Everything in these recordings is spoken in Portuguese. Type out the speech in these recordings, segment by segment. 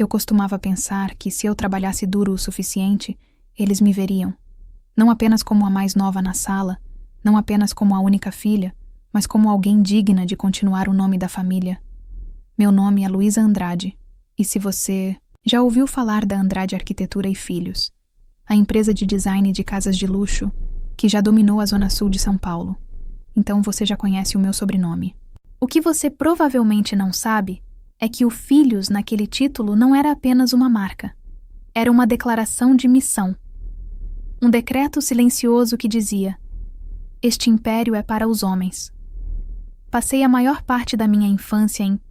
Eu costumava pensar que se eu trabalhasse duro o suficiente, eles me veriam. Não apenas como a mais nova na sala, não apenas como a única filha, mas como alguém digna de continuar o nome da família. Meu nome é Luísa Andrade, e se você já ouviu falar da Andrade Arquitetura e Filhos, a empresa de design de casas de luxo que já dominou a zona sul de São Paulo, então você já conhece o meu sobrenome. O que você provavelmente não sabe é que o Filhos naquele título não era apenas uma marca. Era uma declaração de missão. Um decreto silencioso que dizia: este império é para os homens. Passei a maior parte da minha infância em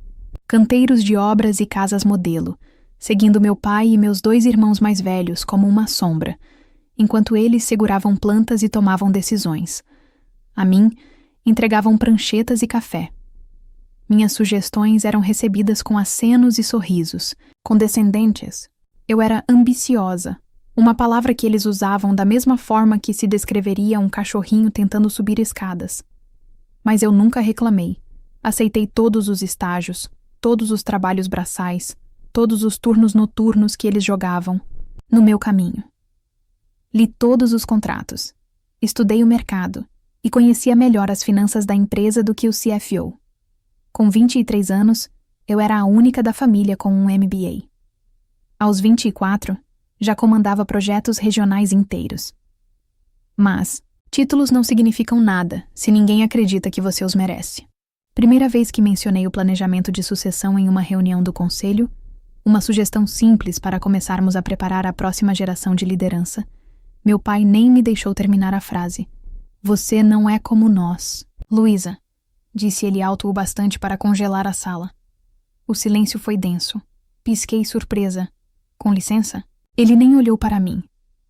canteiros de obras e casas modelo, seguindo meu pai e meus 2 irmãos mais velhos como uma sombra, enquanto eles seguravam plantas e tomavam decisões. A mim, entregavam pranchetas e café. Minhas sugestões eram recebidas com acenos e sorrisos, condescendentes. Eu era ambiciosa, uma palavra que eles usavam da mesma forma que se descreveria um cachorrinho tentando subir escadas. Mas eu nunca reclamei. Aceitei todos os estágios, todos os trabalhos braçais, todos os turnos noturnos que eles jogavam no meu caminho. Li todos os contratos, estudei o mercado e conhecia melhor as finanças da empresa do que o CFO. Com 23 anos, eu era a única da família com um MBA. Aos 24, já comandava projetos regionais inteiros. Mas títulos não significam nada se ninguém acredita que você os merece. Primeira vez que mencionei o planejamento de sucessão em uma reunião do conselho, uma sugestão simples para começarmos a preparar a próxima geração de liderança, meu pai nem me deixou terminar a frase. Você não é como nós. Luísa, disse ele alto o bastante para congelar a sala. O silêncio foi denso. Pisquei surpresa. Com licença? Ele nem olhou para mim.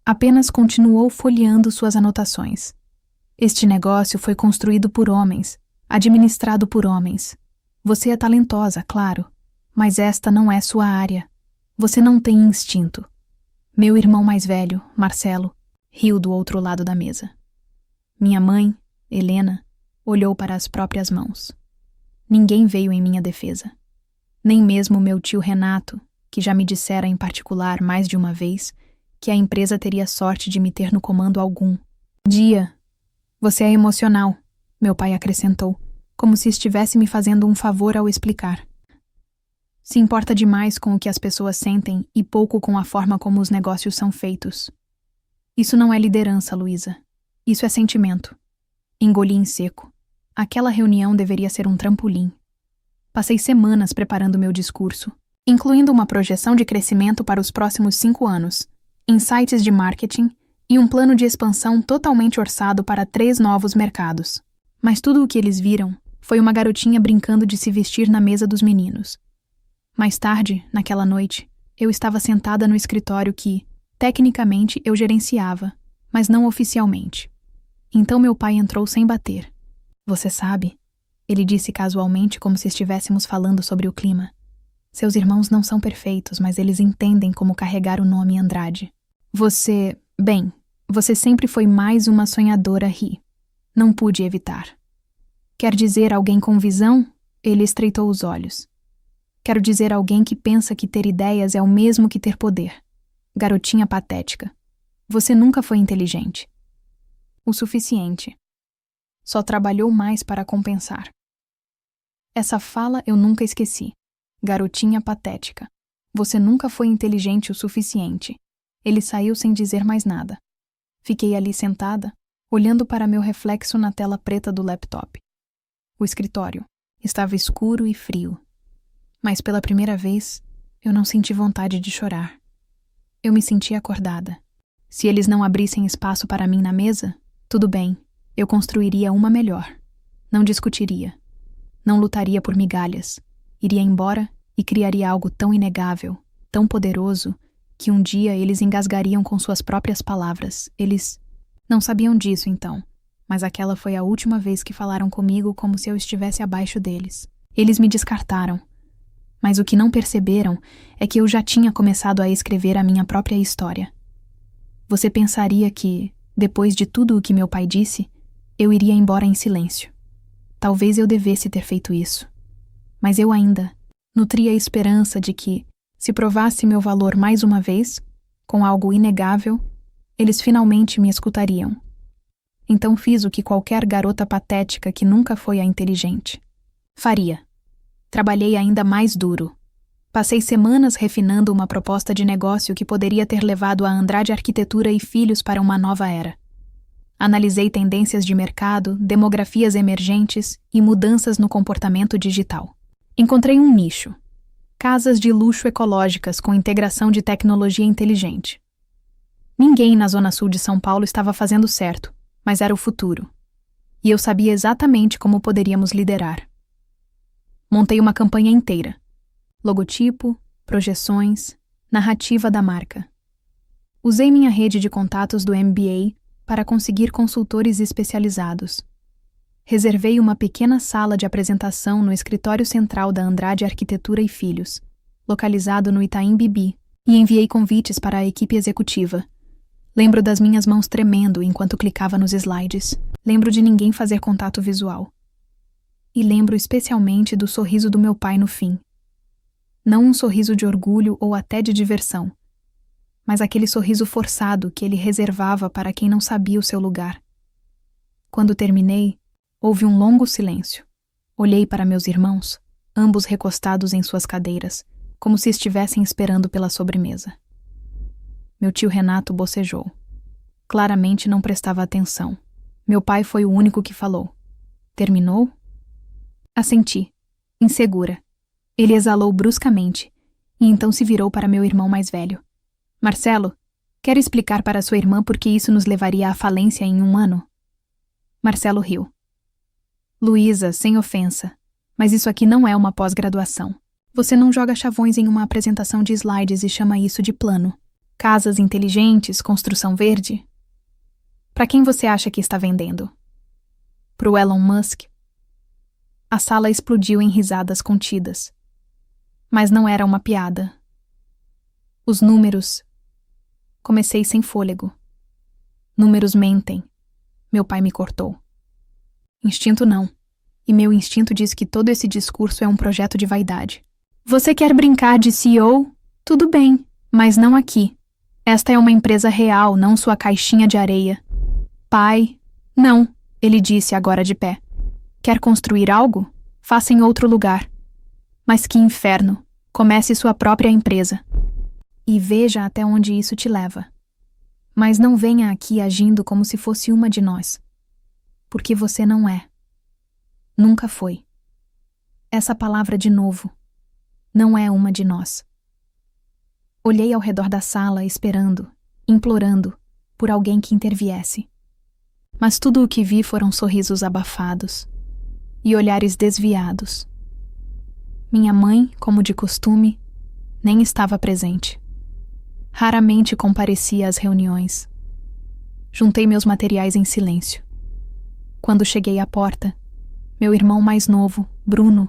Apenas continuou folheando suas anotações. Este negócio foi construído por homens, administrado por homens. Você é talentosa, claro, mas esta não é sua área. Você não tem instinto. Meu irmão mais velho, Marcelo, riu do outro lado da mesa. Minha mãe, Helena, olhou para as próprias mãos. Ninguém veio em minha defesa. Nem mesmo meu tio Renato, que já me dissera em particular mais de uma vez que a empresa teria sorte de me ter no comando algum. Dia, você é emocional, meu pai acrescentou, como se estivesse me fazendo um favor ao explicar. Se importa demais com o que as pessoas sentem e pouco com a forma como os negócios são feitos. Isso não é liderança, Luísa. Isso é sentimento. Engoli em seco. Aquela reunião deveria ser um trampolim. Passei semanas preparando meu discurso, incluindo uma projeção de crescimento para os próximos 5 anos, insights de marketing e um plano de expansão totalmente orçado para 3 novos mercados. Mas tudo o que eles viram foi uma garotinha brincando de se vestir na mesa dos meninos. Mais tarde, naquela noite, eu estava sentada no escritório que, tecnicamente, eu gerenciava, mas não oficialmente. Então meu pai entrou sem bater. Você sabe, ele disse casualmente como se estivéssemos falando sobre o clima. Seus irmãos não são perfeitos, mas eles entendem como carregar o nome Andrade. Você sempre foi mais uma sonhadora, Ri. Não pude evitar. Quer dizer alguém com visão? Ele estreitou os olhos. Quero dizer alguém que pensa que ter ideias é o mesmo que ter poder. Garotinha patética. Você nunca foi inteligente. O suficiente. Só trabalhou mais para compensar. Essa fala eu nunca esqueci. Garotinha patética. Você nunca foi inteligente o suficiente. Ele saiu sem dizer mais nada. Fiquei ali sentada, olhando para meu reflexo na tela preta do laptop. O escritório estava escuro e frio. Mas pela primeira vez, eu não senti vontade de chorar. Eu me senti acordada. Se eles não abrissem espaço para mim na mesa, tudo bem, eu construiria uma melhor. Não discutiria. Não lutaria por migalhas. Iria embora e criaria algo tão inegável, tão poderoso, que um dia eles engasgariam com suas próprias palavras. Eles não sabiam disso então, mas aquela foi a última vez que falaram comigo como se eu estivesse abaixo deles. Eles me descartaram. Mas o que não perceberam é que eu já tinha começado a escrever a minha própria história. Você pensaria que, depois de tudo o que meu pai disse, eu iria embora em silêncio. Talvez eu devesse ter feito isso. Mas eu ainda nutria a esperança de que, Se provasse meu valor mais uma vez, com algo inegável, eles finalmente me escutariam. Então fiz o que qualquer garota patética que nunca foi a inteligente faria. Trabalhei ainda mais duro. Passei semanas refinando uma proposta de negócio que poderia ter levado a Andrade Arquitetura e Filhos para uma nova era. Analisei tendências de mercado, demografias emergentes e mudanças no comportamento digital. Encontrei um nicho: casas de luxo ecológicas com integração de tecnologia inteligente. Ninguém na zona sul de São Paulo estava fazendo certo, mas era o futuro. E eu sabia exatamente como poderíamos liderar. Montei uma campanha inteira: logotipo, projeções, narrativa da marca. Usei minha rede de contatos do MBA para conseguir consultores especializados. Reservei uma pequena sala de apresentação no escritório central da Andrade Arquitetura e Filhos, localizado no Itaim Bibi, e enviei convites para a equipe executiva. Lembro das minhas mãos tremendo enquanto clicava nos slides. Lembro de ninguém fazer contato visual. E lembro especialmente do sorriso do meu pai no fim. Não um sorriso de orgulho ou até de diversão, mas aquele sorriso forçado que ele reservava para quem não sabia o seu lugar. Quando terminei, houve um longo silêncio. Olhei para meus irmãos, ambos recostados em suas cadeiras, como se estivessem esperando pela sobremesa. Meu tio Renato bocejou. Claramente não prestava atenção. Meu pai foi o único que falou. Terminou? Assenti, insegura. Ele exalou bruscamente, e então se virou para meu irmão mais velho. Marcelo, quer explicar para sua irmã por que isso nos levaria à falência em 1 ano? Marcelo riu. Luísa, sem ofensa, mas isso aqui não é uma pós-graduação. Você não joga chavões em uma apresentação de slides e chama isso de plano. Casas inteligentes, construção verde? Para quem você acha que está vendendo? Pro Elon Musk? A sala explodiu em risadas contidas. Mas não era uma piada. Os números... Comecei sem fôlego. Números mentem. Meu pai me cortou. Instinto não. E meu instinto diz que todo esse discurso é um projeto de vaidade. Você quer brincar de CEO? Tudo bem, mas não aqui. Esta é uma empresa real, não sua caixinha de areia. Pai, não, ele disse agora de pé. Quer construir algo? Faça em outro lugar. Mas que inferno! Comece sua própria empresa. E veja até onde isso te leva. Mas não venha aqui agindo como se fosse uma de nós. Porque você não é. Nunca foi. Essa palavra de novo. Não é uma de nós. Olhei ao redor da sala, esperando, implorando, por alguém que interviesse. Mas tudo o que vi foram sorrisos abafados e olhares desviados. Minha mãe, como de costume, nem estava presente. Raramente comparecia às reuniões. Juntei meus materiais em silêncio. Quando cheguei à porta, meu irmão mais novo, Bruno,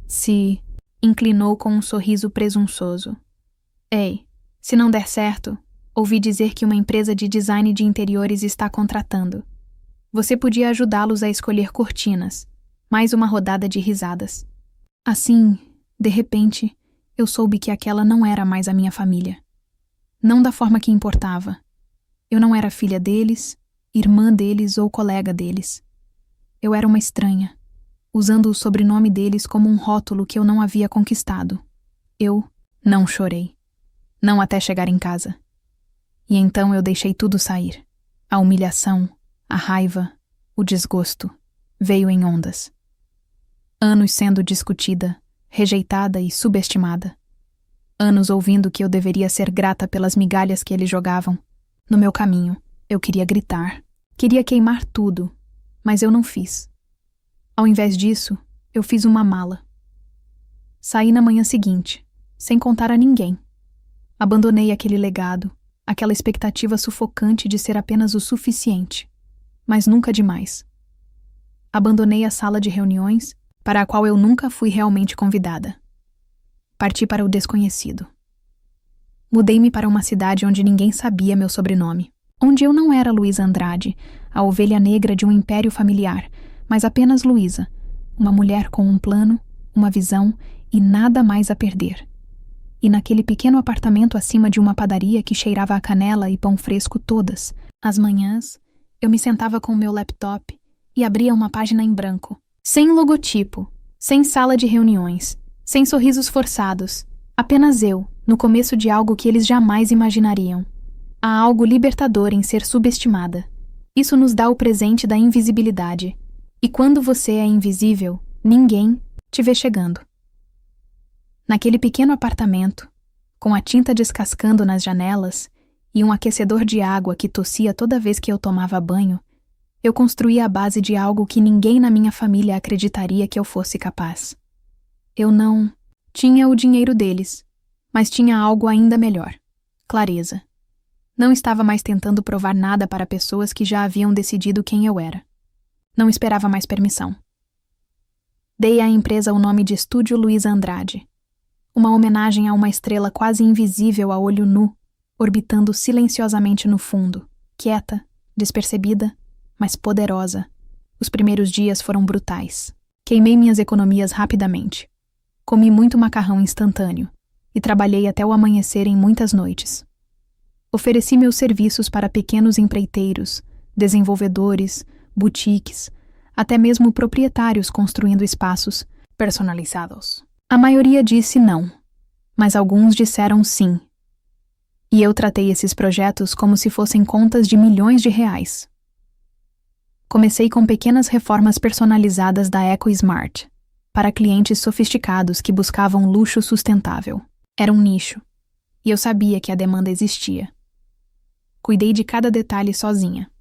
se inclinou com um sorriso presunçoso. Ei, se não der certo, ouvi dizer que uma empresa de design de interiores está contratando. Você podia ajudá-los a escolher cortinas. Mais uma rodada de risadas. Assim, de repente, eu soube que aquela não era mais a minha família. Não da forma que importava. Eu não era filha deles, irmã deles ou colega deles. Eu era uma estranha, usando o sobrenome deles como um rótulo que eu não havia conquistado. Eu não chorei. Não até chegar em casa. E então eu deixei tudo sair. A humilhação, a raiva, o desgosto, veio em ondas. Anos sendo discutida, rejeitada e subestimada. Anos ouvindo que eu deveria ser grata pelas migalhas que eles jogavam. No meu caminho, eu queria gritar. Queria queimar tudo, mas eu não fiz. Ao invés disso, eu fiz uma mala. Saí na manhã seguinte, sem contar a ninguém. Abandonei aquele legado, aquela expectativa sufocante de ser apenas o suficiente, mas nunca demais. Abandonei a sala de reuniões, para a qual eu nunca fui realmente convidada. Parti para o desconhecido. Mudei-me para uma cidade onde ninguém sabia meu sobrenome, onde eu não era Luísa Andrade, a ovelha negra de um império familiar, mas apenas Luísa, uma mulher com um plano, uma visão e nada mais a perder. e naquele pequeno apartamento acima de uma padaria que cheirava a canela e pão fresco todas as manhãs, eu me sentava com o meu laptop e abria uma página em branco, sem logotipo, sem sala de reuniões, sem sorrisos forçados, apenas eu, no começo de algo que eles jamais imaginariam. Há algo libertador em ser subestimada. Isso nos dá o presente da invisibilidade. E quando você é invisível, ninguém te vê chegando. Naquele pequeno apartamento, com a tinta descascando nas janelas e um aquecedor de água que tossia toda vez que eu tomava banho, eu construía a base de algo que ninguém na minha família acreditaria que eu fosse capaz. Eu não tinha o dinheiro deles, mas tinha algo ainda melhor: clareza. Não estava mais tentando provar nada para pessoas que já haviam decidido quem eu era. Não esperava mais permissão. Dei à empresa o nome de Estúdio Luísa Andrade, uma homenagem a uma estrela quase invisível a olho nu, orbitando silenciosamente no fundo, quieta, despercebida, mas poderosa. Os primeiros dias foram brutais. Queimei minhas economias rapidamente. Comi muito macarrão instantâneo e trabalhei até o amanhecer em muitas noites. Ofereci meus serviços para pequenos empreiteiros, desenvolvedores, boutiques, até mesmo proprietários construindo espaços personalizados. A maioria disse não, mas alguns disseram sim. E eu tratei esses projetos como se fossem contas de milhões de reais. Comecei com pequenas reformas personalizadas da EcoSmart, para clientes sofisticados que buscavam luxo sustentável. Era um nicho, e eu sabia que a demanda existia. Cuidei de cada detalhe sozinha,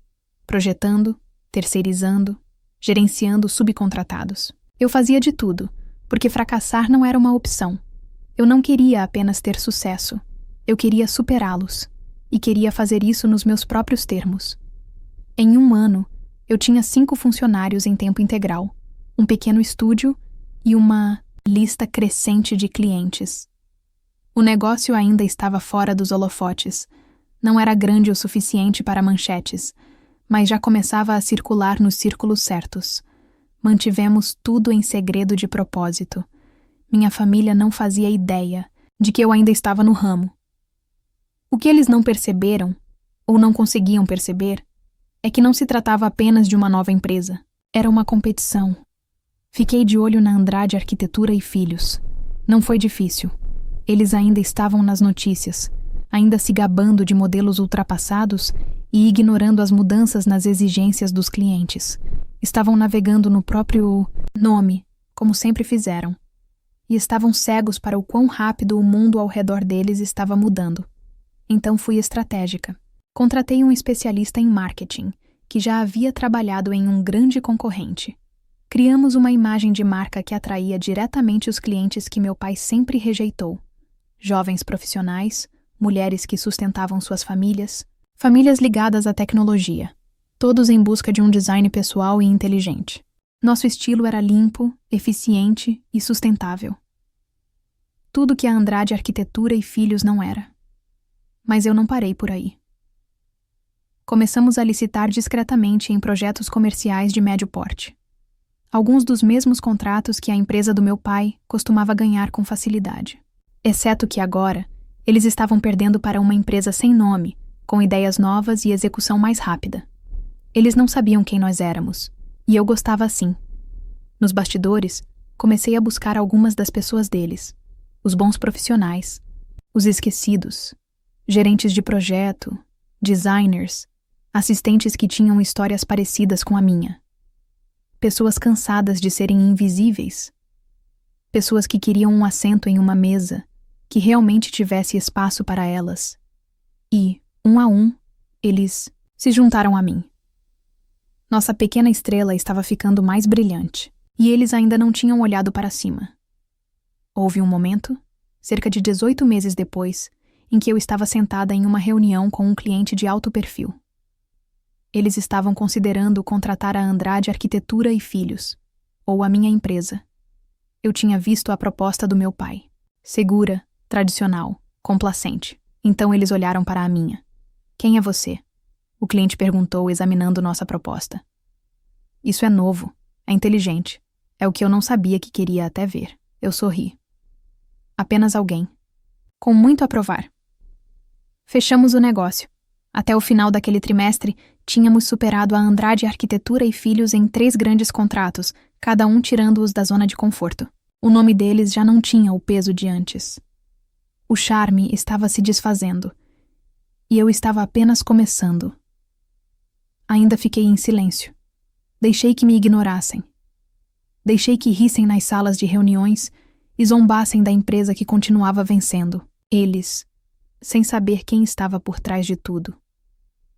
projetando, terceirizando, gerenciando subcontratados. Eu fazia de tudo, porque fracassar não era uma opção. Eu não queria apenas ter sucesso, eu queria superá-los, e queria fazer isso nos meus próprios termos. Em 1 ano, eu tinha 5 funcionários em tempo integral, um pequeno estúdio e uma lista crescente de clientes. O negócio ainda estava fora dos holofotes. Não era grande o suficiente para manchetes, mas já começava a circular nos círculos certos. Mantivemos tudo em segredo de propósito. Minha família não fazia ideia de que eu ainda estava no ramo. O que eles não perceberam, ou não conseguiam perceber, é que não se tratava apenas de uma nova empresa. Era uma competição. Fiquei de olho na Andrade Arquitetura e Filhos. Não foi difícil. Eles ainda estavam nas notícias, ainda se gabando de modelos ultrapassados e ignorando as mudanças nas exigências dos clientes. Estavam navegando no próprio nome, como sempre fizeram. E estavam cegos para o quão rápido o mundo ao redor deles estava mudando. Então fui estratégica. Contratei um especialista em marketing, que já havia trabalhado em um grande concorrente. Criamos uma imagem de marca que atraía diretamente os clientes que meu pai sempre rejeitou. Jovens profissionais, mulheres que sustentavam suas famílias, famílias ligadas à tecnologia, todos em busca de um design pessoal e inteligente. Nosso estilo era limpo, eficiente e sustentável. Tudo que a Andrade Arquitetura e Filhos não era. Mas eu não parei por aí. Começamos a licitar discretamente em projetos comerciais de médio porte. Alguns dos mesmos contratos que a empresa do meu pai costumava ganhar com facilidade. Exceto que agora, eles estavam perdendo para uma empresa sem nome, com ideias novas e execução mais rápida. Eles não sabiam quem nós éramos, e eu gostava assim. Nos bastidores, comecei a buscar algumas das pessoas deles, os bons profissionais, os esquecidos, gerentes de projeto, designers, assistentes que tinham histórias parecidas com a minha. Pessoas cansadas de serem invisíveis. Pessoas que queriam um assento em uma mesa, que realmente tivesse espaço para elas. E, um a um, eles se juntaram a mim. Nossa pequena estrela estava ficando mais brilhante, e eles ainda não tinham olhado para cima. Houve um momento, cerca de 18 meses depois, em que eu estava sentada em uma reunião com um cliente de alto perfil. Eles estavam considerando contratar a Andrade Arquitetura e Filhos, ou a minha empresa. Eu tinha visto a proposta do meu pai. Segura, tradicional, complacente. Então eles olharam para a minha. Quem é você? O cliente perguntou, examinando nossa proposta. Isso é novo, é inteligente. É o que eu não sabia que queria até ver. Eu sorri. Apenas alguém. com muito a provar. Fechamos o negócio. Até o final daquele trimestre, tínhamos superado a Andrade Arquitetura e Filhos em 3 grandes contratos, cada um tirando-os da zona de conforto. O nome deles já não tinha o peso de antes. O charme estava se desfazendo. E eu estava apenas começando. Ainda fiquei em silêncio. Deixei que me ignorassem. Deixei que rissem nas salas de reuniões e zombassem da empresa que continuava vencendo. Eles, sem saber quem estava por trás de tudo.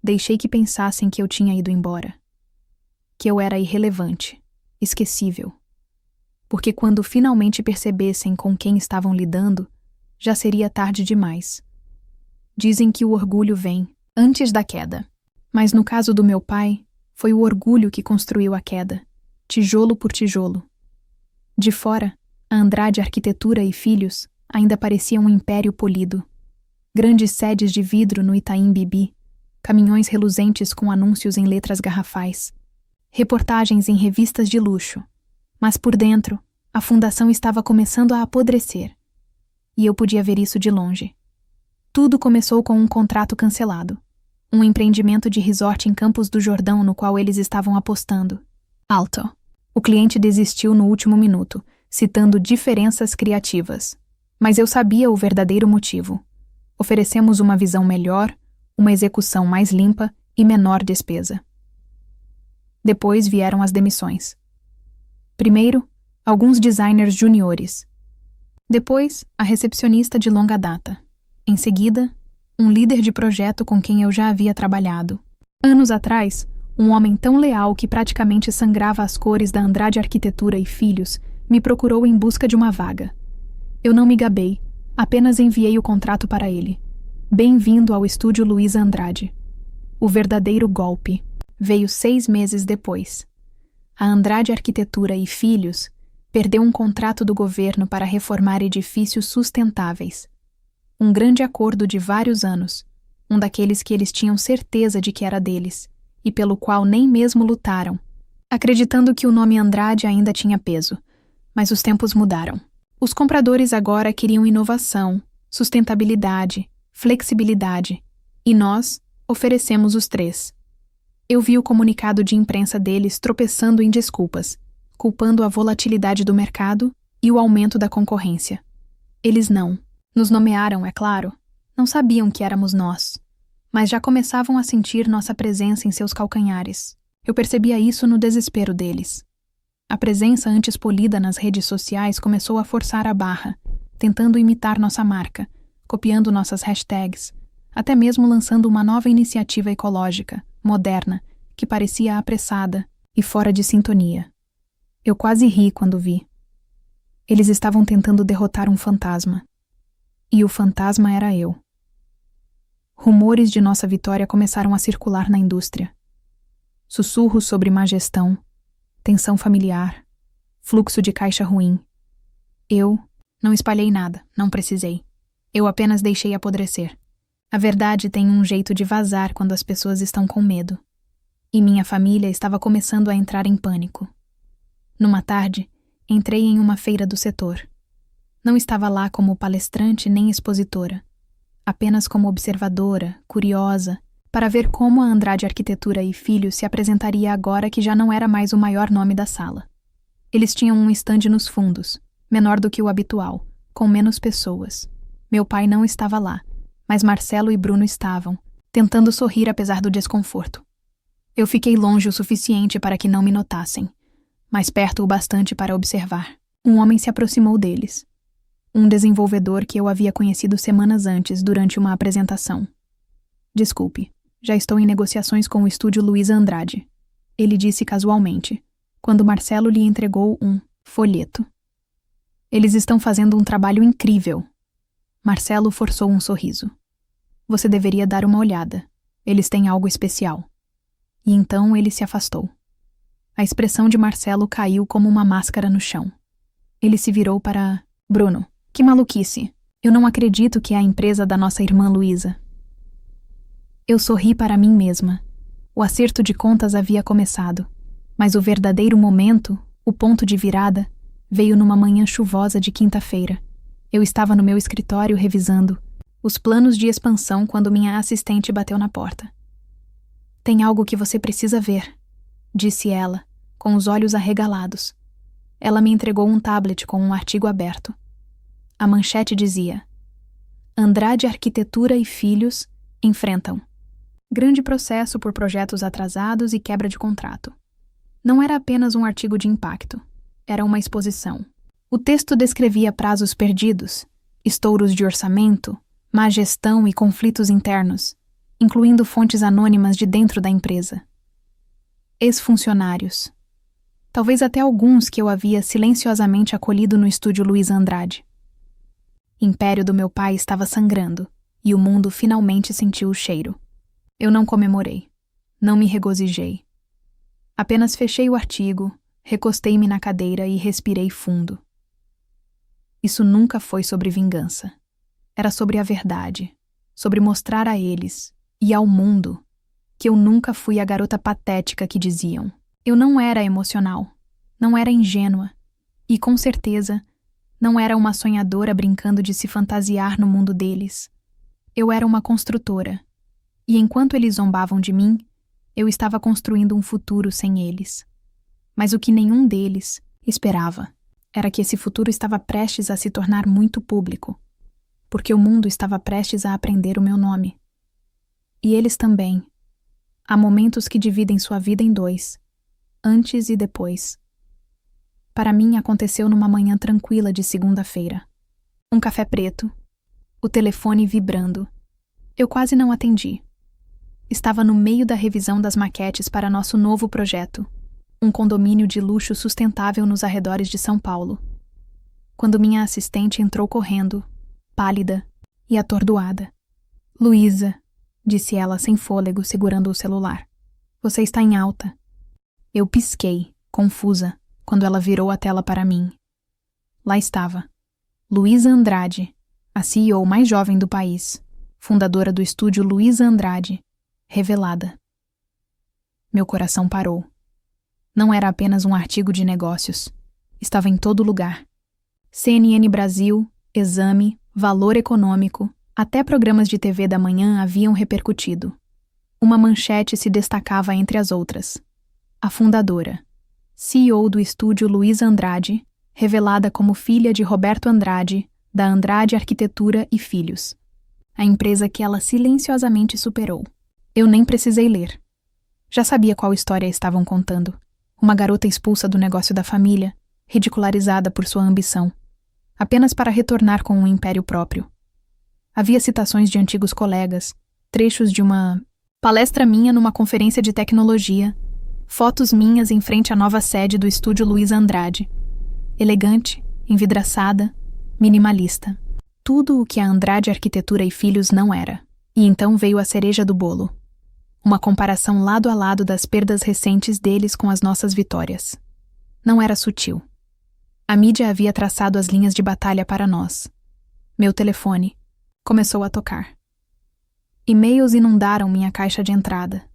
Deixei que pensassem que eu tinha ido embora. Que eu era irrelevante, esquecível. Porque quando finalmente percebessem com quem estavam lidando, já seria tarde demais. Dizem que o orgulho vem antes da queda. Mas no caso do meu pai, foi o orgulho que construiu a queda, tijolo por tijolo. De fora, a Andrade Arquitetura e Filhos ainda parecia um império polido. Grandes sedes de vidro no Itaim Bibi, caminhões reluzentes com anúncios em letras garrafais, reportagens em revistas de luxo. Mas por dentro, a fundação estava começando a apodrecer. E eu podia ver isso de longe. Tudo começou com um contrato cancelado. Um empreendimento de resort em Campos do Jordão no qual eles estavam apostando. Alto. O cliente desistiu no último minuto, citando diferenças criativas. Mas eu sabia o verdadeiro motivo. Oferecemos uma visão melhor, uma execução mais limpa e menor despesa. Depois vieram as demissões. Primeiro, alguns designers juniores. Depois, a recepcionista de longa data. Em seguida, um líder de projeto com quem eu já havia trabalhado. Anos atrás, um homem tão leal que praticamente sangrava as cores da Andrade Arquitetura e Filhos me procurou em busca de uma vaga. Eu não me gabei, apenas enviei o contrato para ele. Bem-vindo ao estúdio Luiza Andrade. O verdadeiro golpe veio 6 meses depois. A Andrade Arquitetura e Filhos perdeu um contrato do governo para reformar edifícios sustentáveis. Um grande acordo de vários anos, um daqueles que eles tinham certeza de que era deles, e pelo qual nem mesmo lutaram, acreditando que o nome Andrade ainda tinha peso. Mas os tempos mudaram. Os compradores agora queriam inovação, sustentabilidade, flexibilidade, e nós oferecemos os 3. Eu vi o comunicado de imprensa deles tropeçando em desculpas, culpando a volatilidade do mercado e o aumento da concorrência. Eles não. Nos nomearam, é claro. Não sabiam que éramos nós, mas já começavam a sentir nossa presença em seus calcanhares. Eu percebia isso no desespero deles. A presença antes polida nas redes sociais começou a forçar a barra, tentando imitar nossa marca, copiando nossas hashtags, até mesmo lançando uma nova iniciativa ecológica, moderna, que parecia apressada e fora de sintonia. Eu quase ri quando vi. Eles estavam tentando derrotar um fantasma. E o fantasma era eu. Rumores de nossa vitória começaram a circular na indústria. Sussurros sobre má gestão, tensão familiar, fluxo de caixa ruim. Eu não espalhei nada, não precisei. Eu apenas deixei apodrecer. A verdade tem um jeito de vazar quando as pessoas estão com medo. E minha família estava começando a entrar em pânico. Numa tarde, entrei em uma feira do setor. Não estava lá como palestrante nem expositora, apenas como observadora, curiosa, para ver como a Andrade Arquitetura e Filhos se apresentaria agora que já não era mais o maior nome da sala. Eles tinham um estande nos fundos, menor do que o habitual, com menos pessoas. Meu pai não estava lá, mas Marcelo e Bruno estavam, tentando sorrir apesar do desconforto. Eu fiquei longe o suficiente para que não me notassem, mas perto o bastante para observar. Um homem se aproximou deles. Um desenvolvedor que eu havia conhecido semanas antes durante uma apresentação. Desculpe, já estou em negociações com o estúdio Luiza Andrade. Ele disse casualmente, quando Marcelo lhe entregou um folheto. Eles estão fazendo um trabalho incrível. Marcelo forçou um sorriso. Você deveria dar uma olhada. Eles têm algo especial. E então ele se afastou. A expressão de Marcelo caiu como uma máscara no chão. Ele se virou para Bruno. Que maluquice! Eu não acredito que é a empresa da nossa irmã Luísa. Eu sorri para mim mesma. O acerto de contas havia começado, mas o verdadeiro momento, o ponto de virada, veio numa manhã chuvosa de quinta-feira. Eu estava no meu escritório revisando os planos de expansão quando minha assistente bateu na porta. Tem algo que você precisa ver, disse ela, com os olhos arregalados. Ela me entregou um tablet com um artigo aberto. A manchete dizia: Andrade Arquitetura e Filhos enfrentam grande processo por projetos atrasados e quebra de contrato. Não era apenas um artigo de impacto, era uma exposição. O texto descrevia prazos perdidos, estouros de orçamento, má gestão e conflitos internos, incluindo fontes anônimas de dentro da empresa. Ex-funcionários. Talvez até alguns que eu havia silenciosamente acolhido no estúdio Luiz Andrade. Império do meu pai estava sangrando, e o mundo finalmente sentiu o cheiro. Eu não comemorei. Não me regozijei. Apenas fechei o artigo, recostei-me na cadeira e respirei fundo. Isso nunca foi sobre vingança. Era sobre a verdade, sobre mostrar a eles, e ao mundo, que eu nunca fui a garota patética que diziam. Eu não era emocional, não era ingênua, e com certeza, não era uma sonhadora brincando de se fantasiar no mundo deles. Eu era uma construtora, e enquanto eles zombavam de mim, eu estava construindo um futuro sem eles. Mas o que nenhum deles esperava era que esse futuro estava prestes a se tornar muito público, porque o mundo estava prestes a aprender o meu nome. E eles também. Há momentos que dividem sua vida em dois, antes e depois. Para mim, aconteceu numa manhã tranquila de segunda-feira. Um café preto, o telefone vibrando. Eu quase não atendi. Estava no meio da revisão das maquetes para nosso novo projeto, um condomínio de luxo sustentável nos arredores de São Paulo. Quando minha assistente entrou correndo, pálida e atordoada. Luísa, disse ela sem fôlego, segurando o celular. Você está em alta. Eu pisquei, confusa, quando ela virou a tela para mim. Lá estava. Luísa Andrade, a CEO mais jovem do país, fundadora do estúdio Luísa Andrade, revelada. Meu coração parou. Não era apenas um artigo de negócios. Estava em todo lugar. CNN Brasil, Exame, Valor Econômico, até programas de TV da manhã haviam repercutido. Uma manchete se destacava entre as outras. A fundadora, CEO do estúdio Luísa Andrade, revelada como filha de Roberto Andrade, da Andrade Arquitetura e Filhos. A empresa que ela silenciosamente superou. Eu nem precisei ler. Já sabia qual história estavam contando. Uma garota expulsa do negócio da família, ridicularizada por sua ambição, apenas para retornar com um império próprio. Havia citações de antigos colegas, trechos de uma palestra minha numa conferência de tecnologia, fotos minhas em frente à nova sede do estúdio Luísa Andrade. Elegante, envidraçada, minimalista. Tudo o que a Andrade Arquitetura e Filhos não era. E então veio a cereja do bolo. Uma comparação lado a lado das perdas recentes deles com as nossas vitórias. Não era sutil. A mídia havia traçado as linhas de batalha para nós. Meu telefone começou a tocar. E-mails inundaram minha caixa de entrada.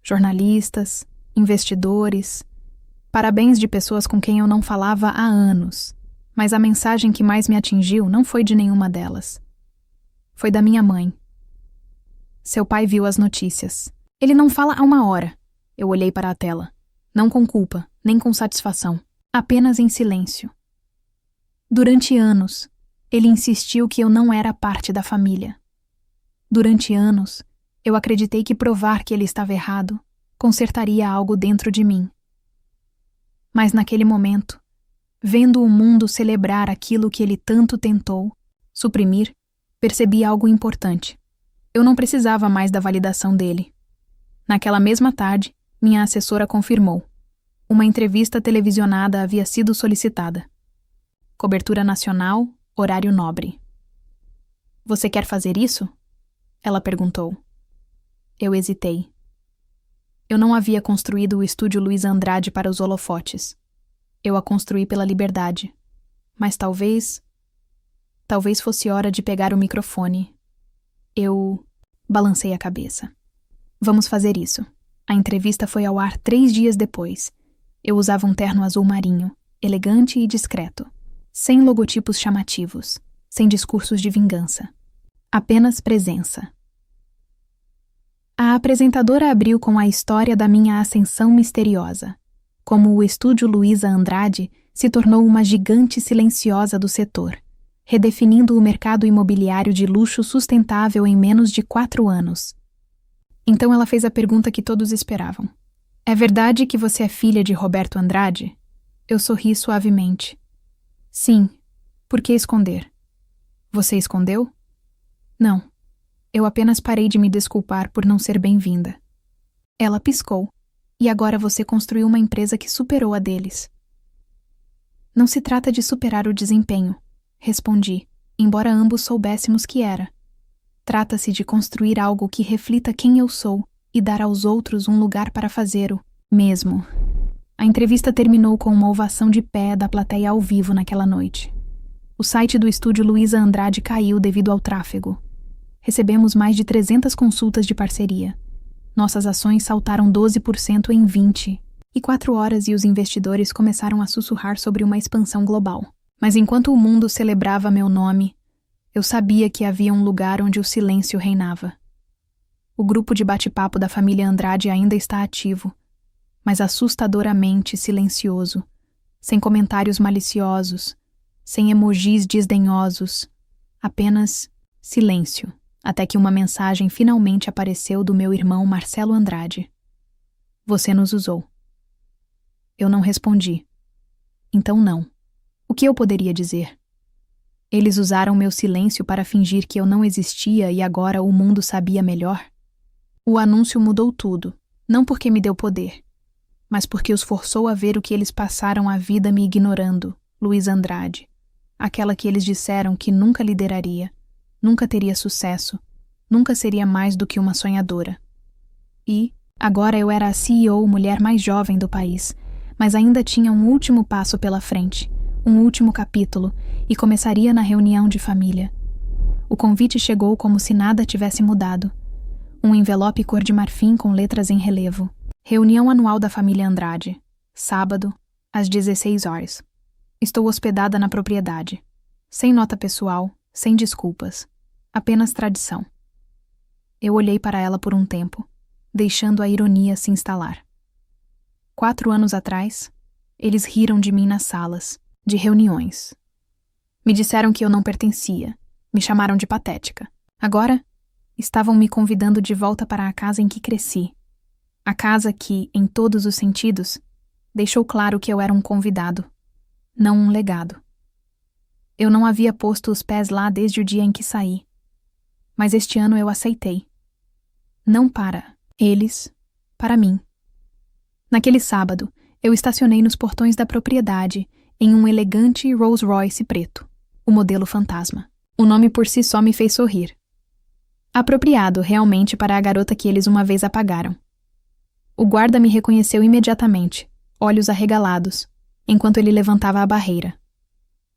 Jornalistas, investidores, parabéns de pessoas com quem eu não falava há anos, mas a mensagem que mais me atingiu não foi de nenhuma delas. Foi da minha mãe. Seu pai viu as notícias. Ele não fala há uma hora. Eu olhei para a tela. Não com culpa, nem com satisfação. Apenas em silêncio. Durante anos, ele insistiu que eu não era parte da família. Durante anos, eu acreditei que provar que ele estava errado consertaria algo dentro de mim. Mas naquele momento, vendo o mundo celebrar aquilo que ele tanto tentou suprimir, percebi algo importante. Eu não precisava mais da validação dele. Naquela mesma tarde, minha assessora confirmou. Uma entrevista televisionada havia sido solicitada. Cobertura nacional, horário nobre. Você quer fazer isso? Ela perguntou. Eu hesitei. Eu não havia construído o estúdio Luísa Andrade para os holofotes. Eu a construí pela liberdade. Mas talvez fosse hora de pegar o microfone. Eu balancei a cabeça. Vamos fazer isso. A entrevista foi ao ar 3 dias depois. Eu usava um terno azul marinho, elegante e discreto, sem logotipos chamativos. sem discursos de vingança. Apenas presença. A apresentadora abriu com a história da minha ascensão misteriosa, como o estúdio Luiza Andrade se tornou uma gigante silenciosa do setor, redefinindo o mercado imobiliário de luxo sustentável em menos de 4 anos. Então ela fez a pergunta que todos esperavam. É verdade que você é filha de Roberto Andrade? Eu sorri suavemente. Sim. Por que esconder? Você escondeu? Não. Eu apenas parei de me desculpar por não ser bem-vinda. Ela piscou. E agora você construiu uma empresa que superou a deles. Não se trata de superar o desempenho, respondi, embora ambos soubéssemos que era. Trata-se de construir algo que reflita quem eu sou e dar aos outros um lugar para fazer o mesmo. A entrevista terminou com uma ovação de pé da plateia ao vivo naquela noite. O site do estúdio Luiza Andrade caiu devido ao tráfego. Recebemos mais de 300 consultas de parceria. Nossas ações saltaram 12% em 20, e 4 horas e os investidores começaram a sussurrar sobre uma expansão global. Mas enquanto o mundo celebrava meu nome, eu sabia que havia um lugar onde o silêncio reinava. O grupo de bate-papo da família Andrade ainda está ativo, mas assustadoramente silencioso, sem comentários maliciosos, sem emojis desdenhosos, apenas silêncio, até que uma mensagem finalmente apareceu do meu irmão Marcelo Andrade. Você nos usou. Eu não respondi. Então não. O que eu poderia dizer? Eles usaram meu silêncio para fingir que eu não existia e agora o mundo sabia melhor? O anúncio mudou tudo, não porque me deu poder, mas porque os forçou a ver o que eles passaram a vida me ignorando, Luiza Andrade, aquela que eles disseram que nunca lideraria, nunca teria sucesso, nunca seria mais do que uma sonhadora. E, agora eu era a CEO mulher mais jovem do país, mas ainda tinha um último passo pela frente, um último capítulo, e começaria na reunião de família. O convite chegou como se nada tivesse mudado. Um envelope cor de marfim com letras em relevo. Reunião anual da família Andrade. Sábado, às 16 horas. Estou hospedada na propriedade. Sem nota pessoal, sem desculpas. Apenas tradição. Eu olhei para ela por um tempo, deixando a ironia se instalar. 4 anos atrás, eles riram de mim nas salas, de reuniões. Me disseram que eu não pertencia, me chamaram de patética. Agora, estavam me convidando de volta para a casa em que cresci. A casa que, em todos os sentidos, deixou claro que eu era um convidado, não um legado. Eu não havia posto os pés lá desde o dia em que saí. Mas este ano eu aceitei. Não para eles, para mim. Naquele sábado, eu estacionei nos portões da propriedade em um elegante Rolls Royce preto, o modelo fantasma. O nome por si só me fez sorrir. Apropriado, realmente, para a garota que eles uma vez apagaram. O guarda me reconheceu imediatamente, olhos arregalados, enquanto ele levantava a barreira.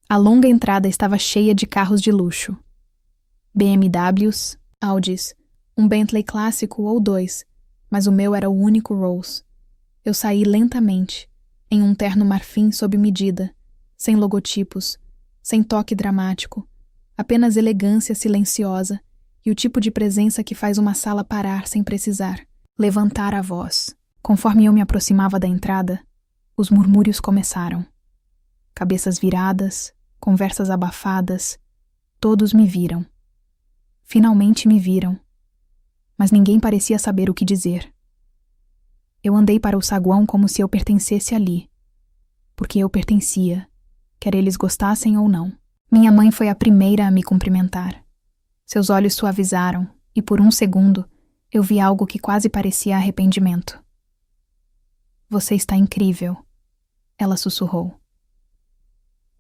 A longa entrada estava cheia de carros de luxo. BMWs, Audis, um Bentley clássico ou 2, mas o meu era o único Rolls. Eu saí lentamente, em um terno marfim sob medida, sem logotipos, sem toque dramático, apenas elegância silenciosa e o tipo de presença que faz uma sala parar sem precisar, levantar a voz. Conforme eu me aproximava da entrada, os murmúrios começaram. Cabeças viradas, conversas abafadas, todos me viram. Finalmente me viram, mas ninguém parecia saber o que dizer. Eu andei para o saguão como se eu pertencesse ali, porque eu pertencia, quer eles gostassem ou não. Minha mãe foi a primeira a me cumprimentar. Seus olhos suavizaram e, por um segundo, eu vi algo que quase parecia arrependimento. Você está incrível, ela sussurrou.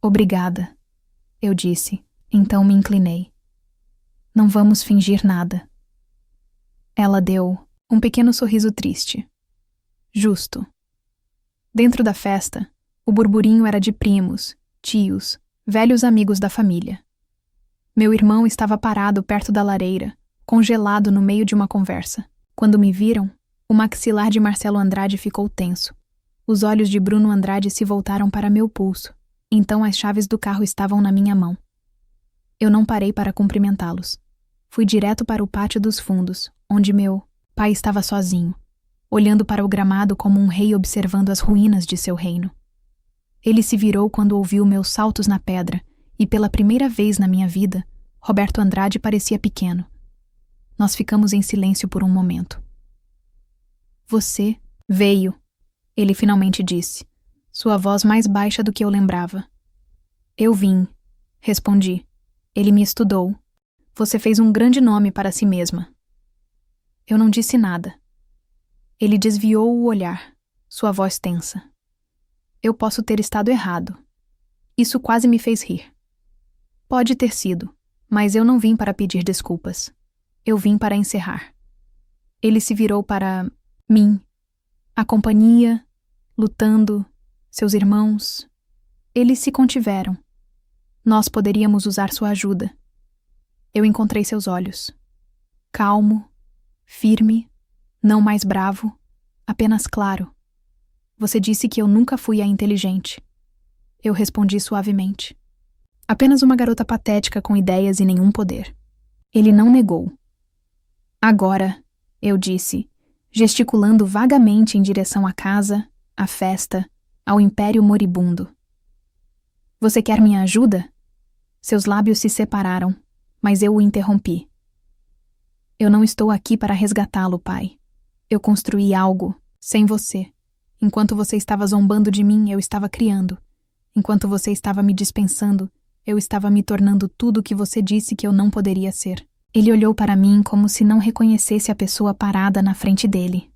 Obrigada, eu disse, então me inclinei. Não vamos fingir nada. Ela deu um pequeno sorriso triste. Justo. Dentro da festa, o burburinho era de primos, tios, velhos amigos da família. Meu irmão estava parado perto da lareira, congelado no meio de uma conversa. Quando me viram, o maxilar de Marcelo Andrade ficou tenso. Os olhos de Bruno Andrade se voltaram para meu pulso. Então as chaves do carro estavam na minha mão. Eu não parei para cumprimentá-los. Fui direto para o pátio dos fundos, onde meu pai estava sozinho, olhando para o gramado como um rei observando as ruínas de seu reino. Ele se virou quando ouviu meus saltos na pedra e, pela primeira vez na minha vida, Roberto Andrade parecia pequeno. Nós ficamos em silêncio por um momento. Você veio, ele finalmente disse, sua voz mais baixa do que eu lembrava. Eu vim, respondi. Ele me estudou. Você fez um grande nome para si mesma. Eu não disse nada. Ele desviou o olhar, sua voz tensa. Eu posso ter estado errado. Isso quase me fez rir. Pode ter sido, mas eu não vim para pedir desculpas. Eu vim para encerrar. Ele se virou para mim. A companhia, lutando, seus irmãos. Eles se contiveram. Nós poderíamos usar sua ajuda. Eu encontrei seus olhos. Calmo, firme, não mais bravo, apenas claro. Você disse que eu nunca fui a inteligente. Eu respondi suavemente. Apenas uma garota patética com ideias e nenhum poder. Ele não negou. Agora, eu disse, gesticulando vagamente em direção à casa, à festa, ao império moribundo. Você quer minha ajuda? Seus lábios se separaram, mas eu o interrompi. Eu não estou aqui para resgatá-lo, pai. Eu construí algo, sem você. Enquanto você estava zombando de mim, eu estava criando. Enquanto você estava me dispensando, eu estava me tornando tudo o que você disse que eu não poderia ser. Ele olhou para mim como se não reconhecesse a pessoa parada na frente dele.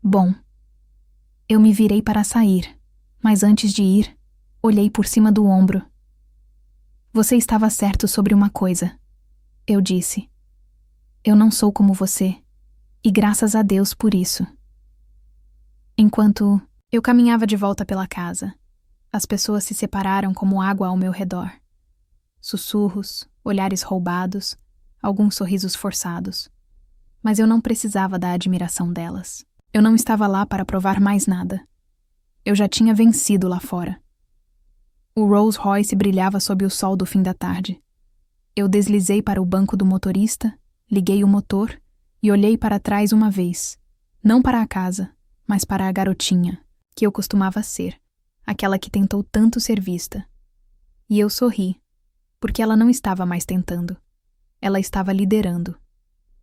Bom, eu me virei para sair, mas antes de ir, olhei por cima do ombro. Você estava certo sobre uma coisa, eu disse. Eu não sou como você, e graças a Deus por isso. Enquanto eu caminhava de volta pela casa, as pessoas se separaram como água ao meu redor. Sussurros, olhares roubados, alguns sorrisos forçados. Mas eu não precisava da admiração delas. Eu não estava lá para provar mais nada. Eu já tinha vencido lá fora. O Rolls Royce brilhava sob o sol do fim da tarde. Eu deslizei para o banco do motorista, liguei o motor e olhei para trás uma vez. Não para a casa, mas para a garotinha, que eu costumava ser, aquela que tentou tanto ser vista. E eu sorri, porque ela não estava mais tentando. Ela estava liderando.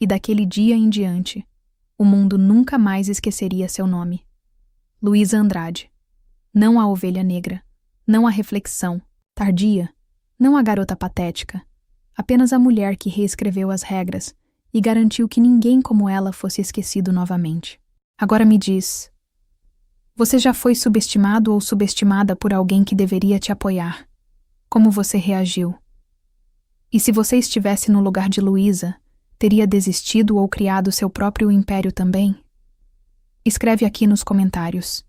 E daquele dia em diante, o mundo nunca mais esqueceria seu nome. Luísa Andrade. Não a ovelha negra. Não a reflexão, tardia. Não a garota patética. Apenas a mulher que reescreveu as regras e garantiu que ninguém como ela fosse esquecido novamente. Agora me diz, você já foi subestimado ou subestimada por alguém que deveria te apoiar? Como você reagiu? E se você estivesse no lugar de Luísa, teria desistido ou criado seu próprio império também? Escreve aqui nos comentários.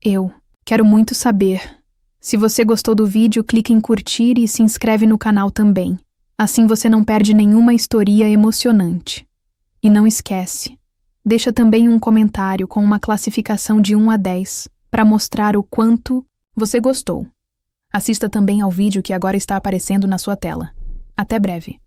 Eu quero muito saber. Se você gostou do vídeo, clique em curtir e se inscreve no canal também. Assim você não perde nenhuma história emocionante. E não esquece, deixa também um comentário com uma classificação de 1 a 10 para mostrar o quanto você gostou. Assista também ao vídeo que agora está aparecendo na sua tela. Até breve.